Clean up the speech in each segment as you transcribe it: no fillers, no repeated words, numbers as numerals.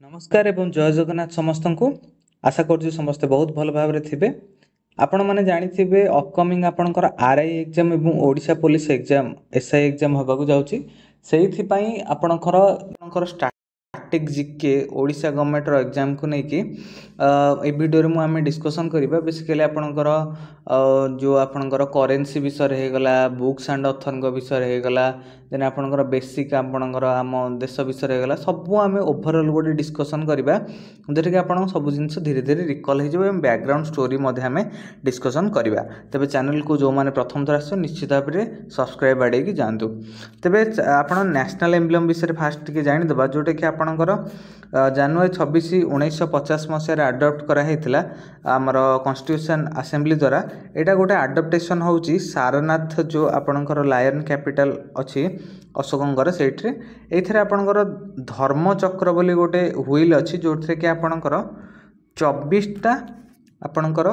नमस्कार एवं जय जगन्नाथ समस्त को आशा करुँच समस्ते बहुत भल भाव थे। आपण मैंने जानी अपकमिंग आपणकर आरआई एग्जाम एवं Odisha police exam SI exam होगा जाऊँगी से आपणकर स्टाटिक जिके ओडिशा गवर्नमेंट एग्जाम को लेकिन ए वीडियो में आम डिस्कसन करवा बेसिकली आपणकर जो आपणकर करेन्सी विषय होगला बुक्स एंड अथर विषय होगला देन आपणकर बेसिक आपणकर आम देश विषय होगला सबू आम ओभरअल गोटे डिस्कसन करवा जोटा कि आप सब जिन धीरे धीरे रिकल हो बैकग्राउंड स्टोरी आम डिस्कसन करवा। तेज चैनल को जो मैंने प्रथम थर आस निश्चित भाव में सब्सक्राइब बाड़े जातु। तेज आप नेशनल एम्ब्लेम विषय फास्ट टी जानीदे जोटा कि आपणकर जनवरी 26 1950 मसीह आडप्ट कराइला आमर कॉन्स्टिट्यूशन असेंबली द्वारा यहाँ गोटे आडप्टेसन हूँ सारनाथ जो आपणकर लायन कैपिटल अच्छी अशोकंकर से आपणकर धर्मचक्र बोली गोटे व्हील अच्छी जो थे कि आपणकर 24टा आपणकर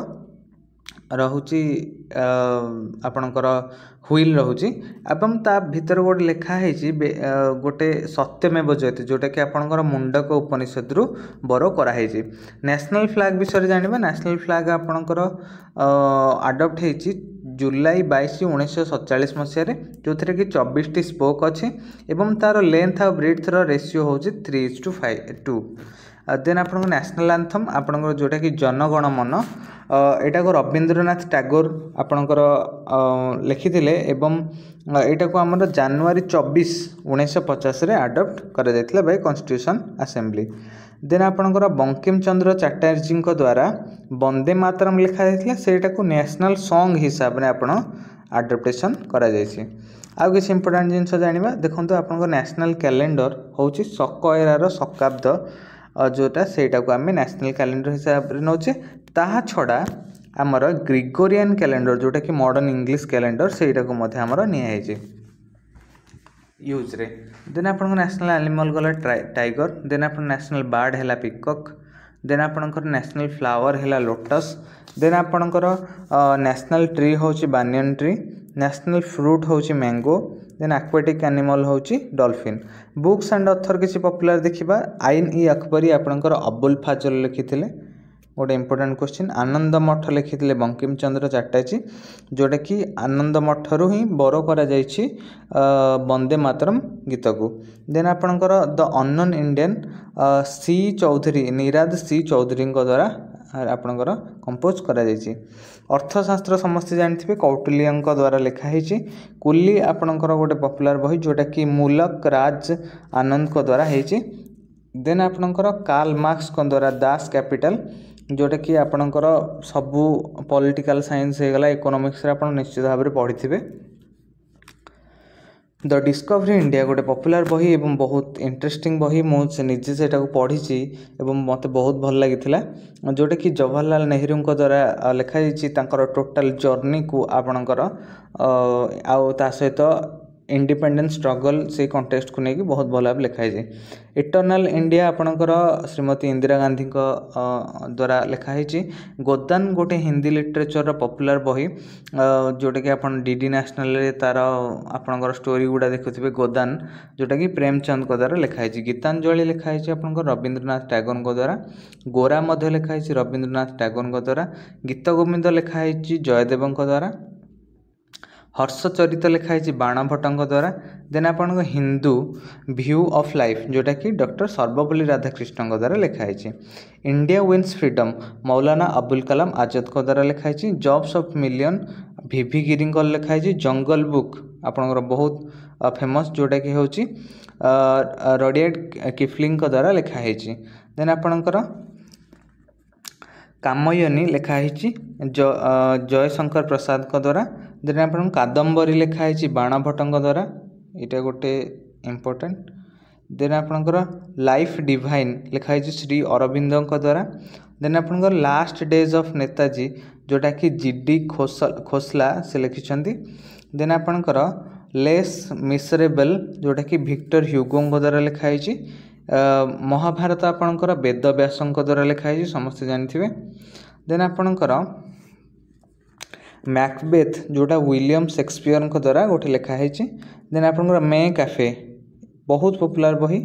रहुची आपणकर व्हील रहुची एवं ता भीतर गोटे लिखाई गोटे सत्यमेव जयते जोटा कि आपणकर मुंडक उपनिषद रु बर कराई। नेशनल फ्लैग विषय जानिबा नेशनल फ्लैग आपणकर आडप्ट होती जुलाई 22 1947 मसीह जो थे कि 24टी स्पोक अच्छी एवं तार लेंथ और ब्रेड्थ रेशियो हूँ 3:2। देन आप नेशनल एंथम आपणकर जोटा कि जनगण मन यहाँ को रवींद्रनाथ टैगोर आपणकर लिखिथिले एवं यहाँ को आमर जनवरी 24 1950 आडप्ट करा बाय कॉन्स्टिट्यूशन असेंबली। देन आपणकर बंकिम चंद्र चटर्जी द्वारा वंदे मातरम लिखा जाता सेटा को नेशनल सॉन्ग हिसाब से आप आडप्टेसन करा आउ किसी इंपोर्टेंट जिनस जाना देखो आप नेशनल कैलेंडर हूँ शक एरार शकाब्द जोटा सेटा को आम नेशनल कैलेंडर हिसाब से नौचे ता छड़ा आमर ग्रिगोरियन कैलेंडर जोटा कि मॉडर्न इंग्लिश कैलेंडर सेटा को आमर निजे यूज रे। देन आप नेशनल एनिमल गला टाइगर देन आप नेशनल बर्ड है पिकॉक देन आपणकर नेशनल फ्लावर है लोटस देन आपणकर नेशनल ट्री हूँ बानियन ट्री नेशनल फ्रूट हूँ मैंगो देन एक्वाटिक एनिमल हूँ डॉल्फिन। बुक्स एंड अथर किसी पॉपुलर देखा आईन ई अकबरी आपणकर अबुल फाजल लिखिथिले गोटे इंपोर्टेंट क्वेश्चन। आनंद मठ लिखिथिले बंकिम चंद्र चटर्जी जोटा कि आनंद मठरू ही बर करा जाइछि वंदे मातरम गीत को। देन आपणकर द अननोन इंडियन सी चौधरी निराद सी चौधरी द्वारा आपणकर कंपोज करा जाइछि। अर्थशास्त्र समस्ते जानते कौटिल्य द्वारा लिखाई कुली आपणकर गोटे पॉपुलर बही जोटा कि मूलक राज आनंद द्वारा होइछि। देन आपणकर कार्ल मार्क्स द्वारा दास कैपिटल जोटा कि आपणकर सबू पॉलिटिकल साइंस होगला इकोनॉमिक्स आप निश्चित भाव में पढ़ी थे। द डिस्कवरी इंडिया गोटे पॉपुलर बही एवं बहुत इंटरेस्टिंग बही मुझे निजे से पढ़ी एवं मत बहुत भल लगी जोटा कि जवाहरलाल नेहरू द्वारा लिखाई टोटल जर्नी को आपणकर आउ ता सहित इंडिपेंडेंस स्ट्रगल से कंटेस्ट को लेकिन बहुत भल भाव लिखाई। इटर्नल इंडिया आपणकर श्रीमती इंदिरा गांधी द्वारा लिखाई। गोदान गोटे हिंदी लिटरेचर पॉपुलर बही जोटा कि आप डीडी नेशनल तार आपणकर स्टोरी गुड़ा देखुए गोदान जोटा कि प्रेमचंद द्वारा लिखाई। गीतांजलि लिखाई आपणकर रवींद्रनाथ टैगोर द्वारा गोरा मध्य लिखाई रवींद्रनाथ टैगोर द्वारा गीत गोविंद लिखाई जयदेव द्वारा हर्षचरित लिखाई बाण भट्ट द्वारा। देन आप हिंदू व्यू ऑफ लाइफ जोटा कि डॉक्टर सर्वपल्ली राधाकृष्ण द्वारा लिखाई। India wins freedom Maulana Abul Kalam Azad द्वारा लिखाई। जॉब्स ऑफ मिलियन वीवी गिरी लिखाई। जंगल बुक आपणकर बहुत फेमस जोटा कि हूँ रडियार्ड किपलिंग द्वारा लिखाई। देन आपणकर कामयनी लिखाई जयशंकर प्रसाद द्वारा। देन आप कादम्बरी लिखाई बाण भट्ट द्वारा यहाँ गोटे इम्पोर्टेंट। देन आपणकर लाइफ डिवाइन लिखाई श्री अरविंद द्वारा। देन आपणकर लास्ट डेज ऑफ नेताजी जोटा कि जीडी खोसला से लिखिं। देन आपणकर लेस मिसरेबल जोटा कि विक्टर ह्यूगो द्वारा लिखाई। महाभारत आपणकर वेद व्यास द्वारा लिखाई समस्ते जानते। देन आपणकर मैकबेथ जोटा विलियम शेक्सपियर द्वारा गोटे लिखाई। देन आपणकर मे कैफे बहुत पॉपुलर बही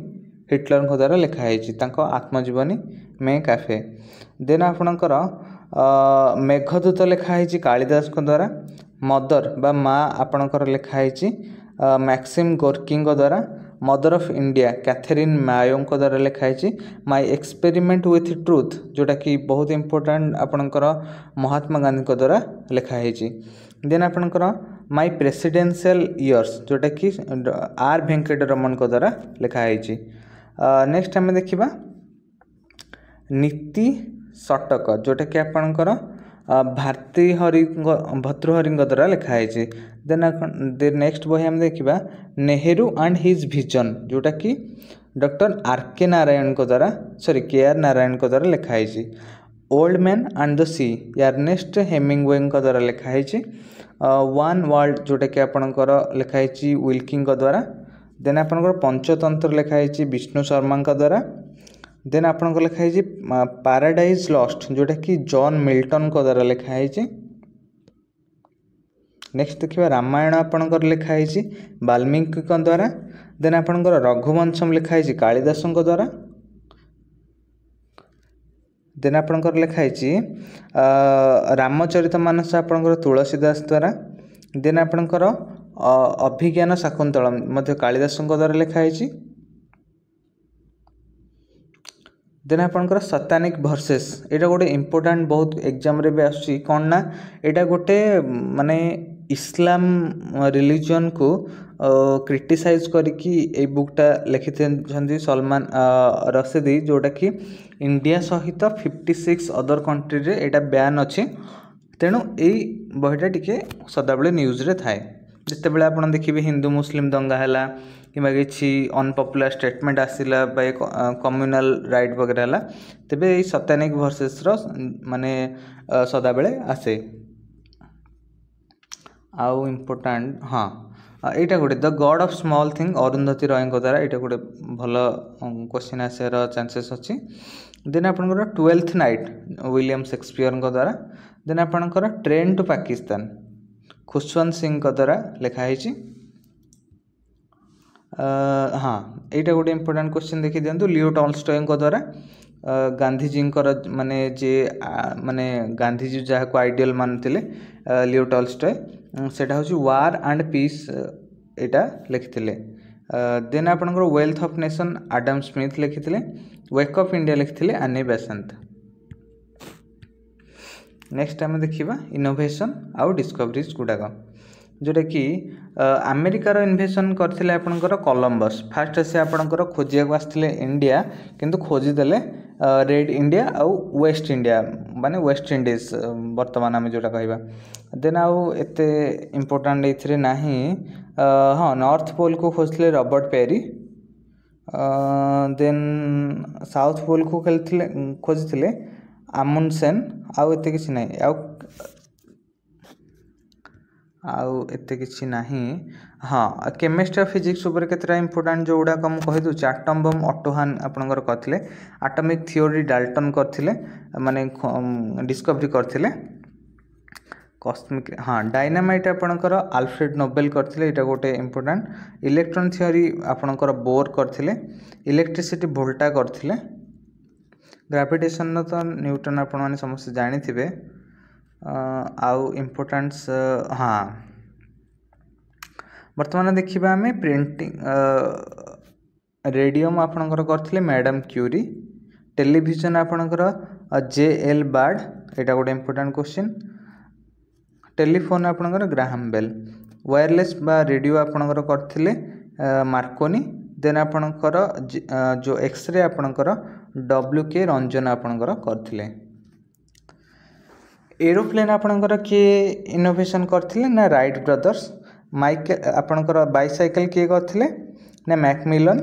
हिटलर द्वारा लिखाई आत्मजीवनी मे काफे। देन आपणकर मेघदूत लिखाई कालिदास द्वारा। मदर बा माँ आपणकर लिखाई मैक्सिम गोर्की द्वारा। मदर ऑफ इंडिया कैथरीन मायो द्वारा लिखाई। माय एक्सपेरिमेंट विथ ट्रुथ जोटा कि बहुत इंपोर्टेंट आपणकर महात्मा गांधी द्वारा लिखाई। देन आपणकर माय प्रेसिडेंशियल इयर्स जोटा कि आर वेंकटरमण द्वारा लिखाई। नेक्स्ट आम देखा नीति शतक जोटा कि आपणकर भर्तृहरि द्वारा लिखाई। देन नेक्स्ट बही आम देखा नेहरू एंड हिज विजन जोटा कि डॉक्टर आर के नारायण द्वारा के आर नारायण द्वारा लिखाई। Old man and the sea Ernest Hemingway द्वारा लिखाई। वन वर्ल्ड जोटा कि आपणकर लिखाई विल्किंग द्वारा। देन आपणकर पंचतंत्र लिखाई विष्णु शर्मा द्वारा। देन आपणकर लिखाई पैराडाइज लॉस्ट जोटा कि जॉन मिल्टन द्वारा लिखाई। नेक्स्ट देखिए रामायण आपणकर लिखाई वाल्मीकि द्वारा। देन आपणकर रघुवंशम लिखाई कालिदास द्वारा। देन आपणकर लिखाई रामचरितमानस आपणकर तुलसीदास द्वारा। देन आपणकर अभिज्ञान शाकुंतलम मध्य कालिदास द्वारा लिखाई। देन आपणकर सतानिक वर्सेस एटा गोटे इंपोर्टेंट बहुत एग्जाम रे भी आसी कौन ना एटा गोटे माने इस्लाम रिलीजन को क्रिटिसाइज करके ए बुकटा लिखिथि सलमान रशीदी जोटा कि इंडिया सहित 56 अदर कंट्री रे एटा बैन अच्छे। तेणु यही बहीटा टिके सदाबले न्यूज रे थाए जिते बड़े आप देखिए हिंदू मुस्लिम दंगा है कि किसी अनपपुलर स्टेटमेंट आसला कम्युनाल राइट वगैरह है तेबे ये सत्यानिक वर्सेस माने सदाबले आसे। आउ इम्पोर्टाट हाँ यहाँ गोटे the God of small thing Arundhati Roy द्वारा यहाँ गोटे भल क्वेश्चन आसार चांसेस अच्छी। देन आपंकर ट्वेल्थ नाइट विलियम शेक्सपियर द्वारा। देन आपंकर ट्रेन टू पाकिस्तान खुशवंत सिंह द्वारा लिखाई। हाँ यहाँ गोटे इंपोर्टेंट क्वेश्चन देखी दिंतु लियो टॉल्स्टॉय द्वारा गांधीजी माने जे माने गांधीजी जहाँ को आइडियल मानते लियो टॉल्स्टॉय सेटा हूँ वार एंड पीस एटा लिखिते। देन आपंकर wealth of nation Adam Smith लिखिते। वेक ऑफ इंडिया लिखिते एनी बेसेंट। नेक्स्ट आम देखा इनोवेशन आउ डिस्कवरीज गुड़ाक जोटा कि अमेरिकार इन्वेशन करथिले आपनकर कोलंबस। फास्ट से आपनकर खोजिया को आसथिले इंडिया किंतु खोजिदेले रेड इंडिया आउ वेस्ट इंडिया माने वेस्ट इंडीज वर्तमान आम जोटा कहवा। देन आउ एते इम्पोर्टाट ये नहीं हाँ नॉर्थ पोल को खोजते Robert Peary. Then south pole को खोजते आमुंडसेन आउ एते किछि नहीं आउ एते किछि नहीं। हाँ केमिस्ट्री और फिजिक्स उपर केतरा इंपोर्टेंट जो गुड़ाक मुझे कहीदे आटम बम ऑटोहान आपनकर करथिले। एटॉमिक थ्योरी डाल्टन करथिले माने डिस्कवरी करथिले। कॉस्मिक हाँ डायनामाइट आपनकर आल्फ्रेड नोबेल करथिले एटा गोटे इंपोर्टेंट। इलेक्ट्रॉन थ्योरी आपनकर बोर करथिले। इलेक्ट्रिसिटी वोल्टा करथिले। ग्रेविटेशन तो न्यूटन आपण माने समस्त जानी थिबे। आउ इम्पोर्टेंस हाँ वर्तमान देखा आम प्रिंटिंग रेडियम आपणकर करथिले मैडम क्यूरी। टेलीविजन आपणकर जे.एल. बार्ड एटा गोटे इंपोर्टेंट क्वेश्चन। टेलीफोन आपणकर ग्राहम बेल। वायरलेस बा रेडियो आपणकर करथिले मार्कोनी। देन आपणकर जो एक्सरे आपणकर W.K. रंजन आपणकर करथिले। एरोप्लेन आपणकर किए इनोवेशन करथिले ना राइट ब्रदर्स। माइकल आपणकर बाइसाइकल किए करथिले ना Macmillan.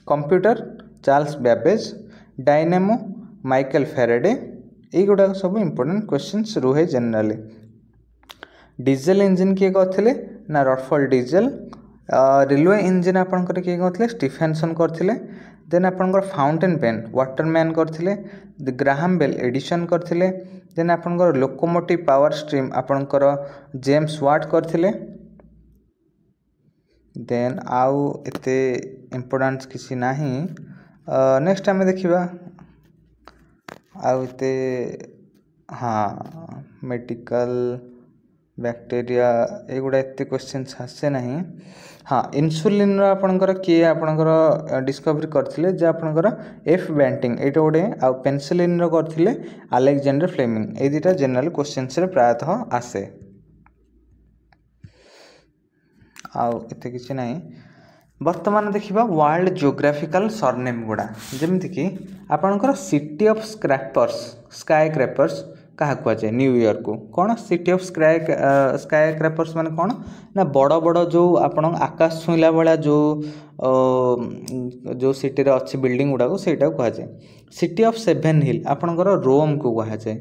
Computer Charles Babbage. Dynamo Michael Faraday. यही गुड़ा सब इंपोर्टेंट क्वेश्चंस रुहे जनरली। डीजेल इंजिन किए करथिले ना रटफोर्ड डीजेल। रेलवे इंजिन आपणकर किए करथिले स्टीफेनसन करथिले। देन आपणकर फाउंटेन पेन वाटरमैन करथिले। ग्राहम बेल एडिशन करथिले। देन आपणकर लोकोमोटिव पावर स्ट्रीम आपणकर जेम्स वाट करथिले। देन आउ एते इम्पोर्टेंस किसी नाही। नेक्स्ट आम देखा आउ एते हाँ मेडिकल बैक्टेरिया एगुड़ा एत क्वेश्चन आसे ना। हाँ इन्सुलिन आपणकर किए आपणकर डिस्कवरी करथिले जे आपणकर एफ बेंटिंग एटा गोटे आ पेनिसिलिन रो करथिले अलेक्जेंडर फ्लेमिंग। ए दुटा जनरल क्वेश्चंस रे प्रायतः आसे आउ एते किछि नाही। वर्तमान देखिबा वर्ल्ड जियोग्राफिकल सरनेम गुड़ा जेमिति कि आपणकर सिटी ऑफ स्काई क्रैपर्स क्या कहुए न्यूयॉर्क को कौन सिटी ऑफ स्काई क्रैपर्स माने कौन ना बड़ बड़ जो आपण आकाश छुईला भाया जो सिटी रे अच्छी बिल्डिंग गुड़ाक से कहुए सिटी ऑफ सेभेन हिल आपणकर रोम को कहुए।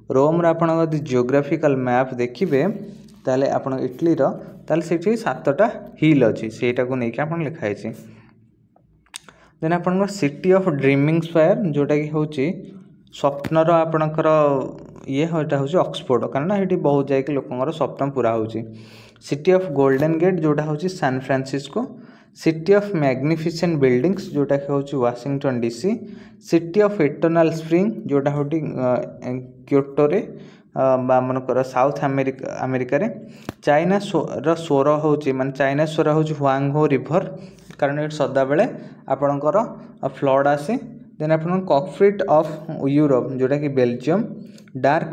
रोम रे आपण यदि जियोग्राफिकल मैप देखिए ताले आपण इटली रो ताले सेठी 7टा हिल अच्छी सेटा को लेकिन आपन लिखाई छी। देन आपन सिटी ऑफ ड्रीमिंग स्क्वायर जोटा कि होची स्वप्नर आपणकर ये होटा होची ऑक्सफोर्ड कारण हेटी बहुत जाय कि लोकंगर स्वप्न पूरा होची। सिटी ऑफ गोल्डन गेट जोटा होची San city of magnificent buildings जोटा कि होची Washington DC. City of eternal spring जोटा होटी क्योटो रे मनकर साउथ अमेरिका रे। चाइना स्वर होची माने चाइना स्वर होची ह्वांगहो रिवर कारण ये सदा बेले आपणकर फ्लड आसे। देन आपन कॉकफ्रीट ऑफ यूरोप जोटा कि बेल्जियम। डार्क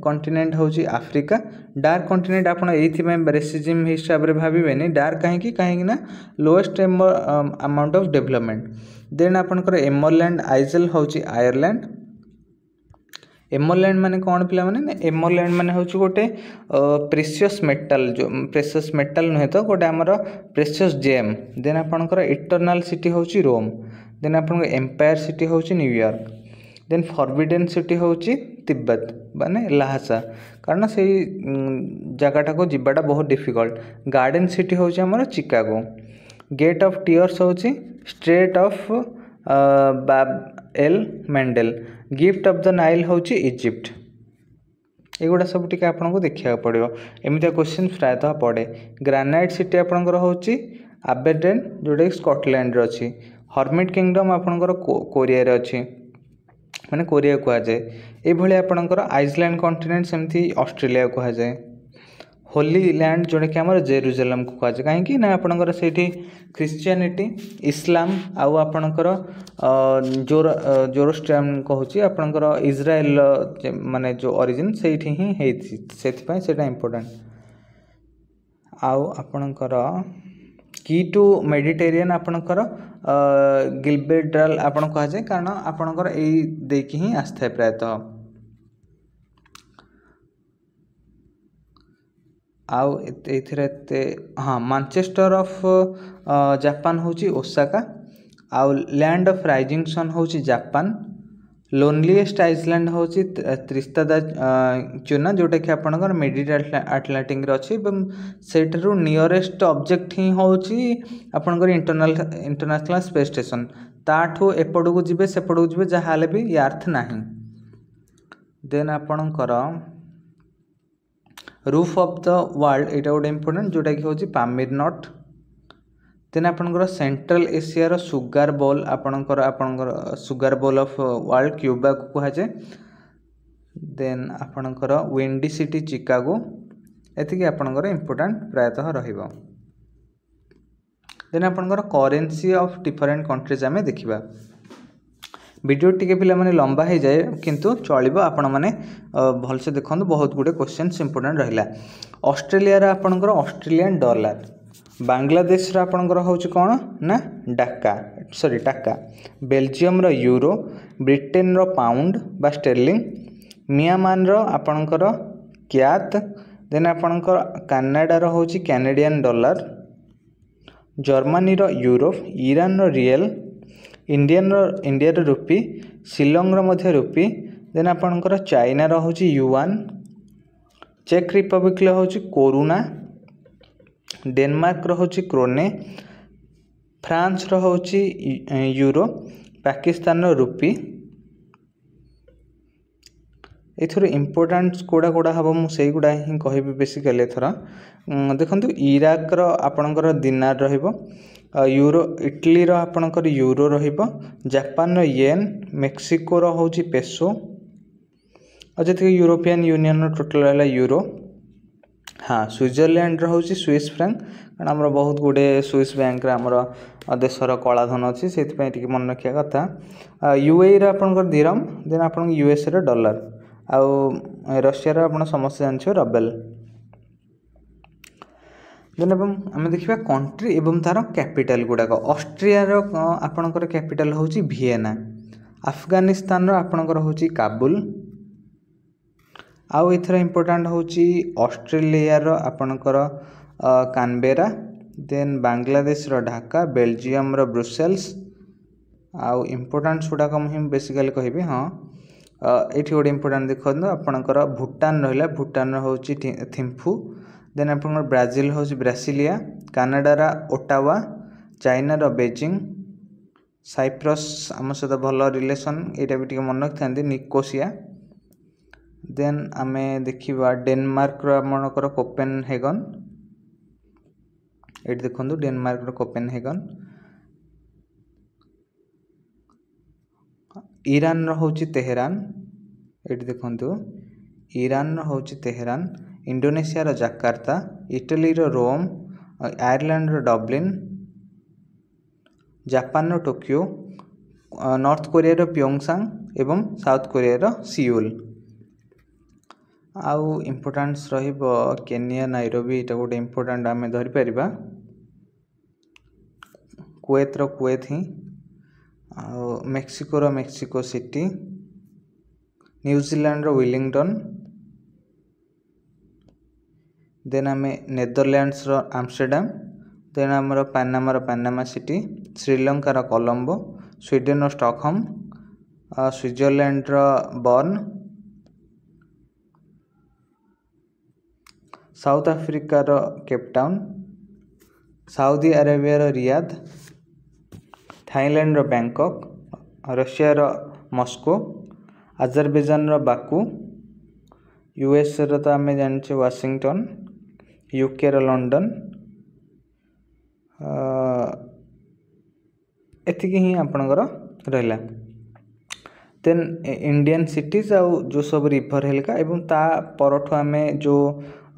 कॉन्टिनेंट होची अफ्रीका। डार्क कॉन्टिनेंट आपन एथि में रेसिज्म हिसाब रे भाबिबेनी डार्क कहीं ना lowest amount of development. Then आपनकर एमरलैंड आइजल होची आयरलैंड। एमरलैंड माने कौन पिला माने एमरलैंड माने होची गोटे प्रेशियस मेटल जो प्रेशियस मेटल नुहे तो गोटे आमर प्रेशियस जेम। देन आपनकर इटर्नल सिटी होची रोम। देन आपन एम्पायर सिटी होची न्यूयॉर्क। देन फॉरबिडन सिटी होची तिब्बत माने लहासा कारण से जगटा को जिबाटा बहुत डिफिकल्ट। गार्डन सिटी होची आमर चिकागो। गेट ऑफ टीयर्स होची स्ट्रेट ऑफ बाब L Mendel. Gift of the Nile होची इजिप्ट। एगुड़ा सब टिके आपको देखा पड़ो एमती क्वेश्चन प्रायतः पड़े। ग्रानाइट सिटी आपंकर होची आबेरडेन जोटा कि स्कॉटलैंड रे अछि। हर्मिट किंगडम आपंकर कोरिया रे अछि माने कोरिया कहा जाए। ए भली आपंकर आइसलैंड कॉन्टिनेंट सेमती ऑस्ट्रेलिया कहा जाए। होली लैंड जोटा कि आमर जेरूजेलम को कहा जाए कहीं ना आपंकर सेठी क्रिश्चियनिटी इस्लाम आउ आपणकर जोरोस्ट्रियम कहूँ आपणकर इज्राएल माने जो ओरिजिन से ही सेटा इम्पोर्टेंट। आउ आपणकर की टू मेडिटेरियन आपणकर गिलबेड्राल आपण कहा जाए कारण आपणकर एई देकी ही आस्था है प्रायतः। आउ एते हाँ मैनचेस्टर ऑफ जापान होची ओसाका। आउ लैंड ऑफ राइजिंग सन होची जापान। लोनलीएस्ट आइसलैंड होची त्रिस्तादा चूना जोटा कि आपणकर मिड अटलांटिक रे अछि एवं सेठरू नियरेस्ट ऑब्जेक्ट ही होची आपणकर इंटरनेशनल स्पेस स्टेशन। ताठू एपड़ को जिबे सेपड़ को जिबे जहाँ हाले भी अर्थ नाही। देन आपणकर रूफ ऑफ द वर्ल्ड एटा गोटे इंपोर्टेंट जोटा कि होची पामिर नट। देन आपणकर सेंट्रल एशिया रो सुगार बोल आपणकर sugar bowl of world Cuba को कहा जाए। देन आपणकर विंडी सिटी चिकागो एतिकी आपणकर इंपोर्टेंट प्रायतः रहिबो। देन आपणकर करेंसी ऑफ डिफरेंट कंट्रीज आमे देखिबा। वीडियो टिके पिला माने लंबा हो जाए किंतु चलिबो आपण माने भल से देखंतु बहुत गुडे क्वेश्चंस इंपोर्टेंट रहिला। ऑस्ट्रेलिया रा आपणकर ऑस्ट्रेलियन डॉलर। बांग्लादेश रा आपणकर होची कोन ना टाका। बेल्जियम रो यूरो। ब्रिटेन रो पाउंड बा स्टर्लिंग। म्यांमार रो आपणकर क्यात। देन आपणकर कनाडा रो होची कैनेडियन डॉलर। जर्मनी रो यूरो। ईरान रो रियल। इंडिया रो रुपी। शिलोंग रो मध्य रुपी। देन आपणकर चाइना रो होची युआन। चेक रिपब्लिक रो होची कोरोना। डेनमार्क रो होची क्रोने। फ्रांस रो होची यूरो। पाकिस्तान रो रुपी। एथर इम्पोर्टान्स कोड़ा कोड़ा हम मुझे गुड़ा ही कहि बेसिकली एथर देखो इराक आपणकर दिनार रहिबो यूरो इटली आपणकर यूरो रहिबो जापान येन मेक्सिको होची पेसो और जी यूरोपियन यूनियन टोटल रहा यूरो हाँ स्विट्जरलैंड होची स्विस फ्रैंक कारण आम बहुत गुड़े स्विस बैंक आमर देशर कलाधन अच्छी से मन रखा कथा यूए आपंकर धीरम देन आप यूएसए डॉलर आउ रशिया आप समस्त जानते रबेल देन आम देखा कंट्री एवं तार कैपिटल गुड़ाक ऑस्ट्रिया आपणकर कैपिटल होची वियेना अफगानिस्तान आपणकर होची काबुल आउ एथर इम्पोर्टाट होची ऑस्ट्रेलिया आपणकर Canberra then Bangladesh Dhaka Belgium Brussels आउ इम्पोर्टान्स गुड़ाक मुझे बेसिकली कहि हाँ ये गोटे इम्पोर्टाट देखो आपणकर भूटान रहा भूटान होची थिम्फू देन आप ब्राजिल हूँ ब्रासिलिया कानाडार ओटावा चाइनार बेजिंग साइप्रस आम सहित भल रिलेसन यहाँ भी मन रखी था निकोसिया देन आमे देखिबा डेनमार्क आमकर कोपेनहेगन ये देखो डेनमार्क कोपेनहेगन ईरान होची तेहरान ये देखो ईरान होची तेहरान इंडोनेशिया जाकार्ता इटली रोम Ireland Dublin Japan Tokyo north Korea प्योंगसांग एवं साउथ कोरिया सियोल आउ इम्पोर्टान्स रहिबो केनिया नाइरोबी ये गोटे इम्पोर्टाट आम धरिपर कुवेतर कुवेत ही आउ Mexico Mexico city New Zealand Willingdon then आम नेदरलैंड्स आमस्टरडाम देन आमर Panama city श्रीलंकार Colombo Sweden Stockholm Switzerland burn south आफ्रिकार Cape Town Saudi अरेबियार Riyadh Thailand Bangkok रशियार Moscow Azerbaijan Baku USA तो आम जाने वाशिंगटन यूके लंडन एति ही आपणकर रहा देन इंडियन सिटीज आउ जो सब रिवर हेल्का एवं ता परठू आम जो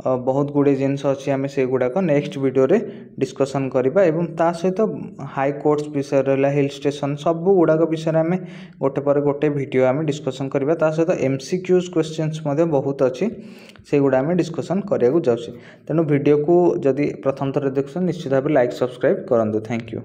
बहुत गुड़े जिनस अच्छी आम से गुड़ाक नेक्स्ट वीडियो रे डिस्कसन करबा एवं ता सहित हाई कोर्ट्स विषय रहा हिल स्टेशन सब गुड़ाक विषय आम गोटे पर गोटे वीडियो आम डिस्कसन करबा ता सहित एमसीक्यूज क्वेश्चंस बहुत अच्छी से गुड़ा आम डिस्कसन करिया जाउछि तेणु वीडियो को जदि प्रथम थर देखुछन निश्चित भाव लाइक सब्सक्राइब करंतु थैंक यू।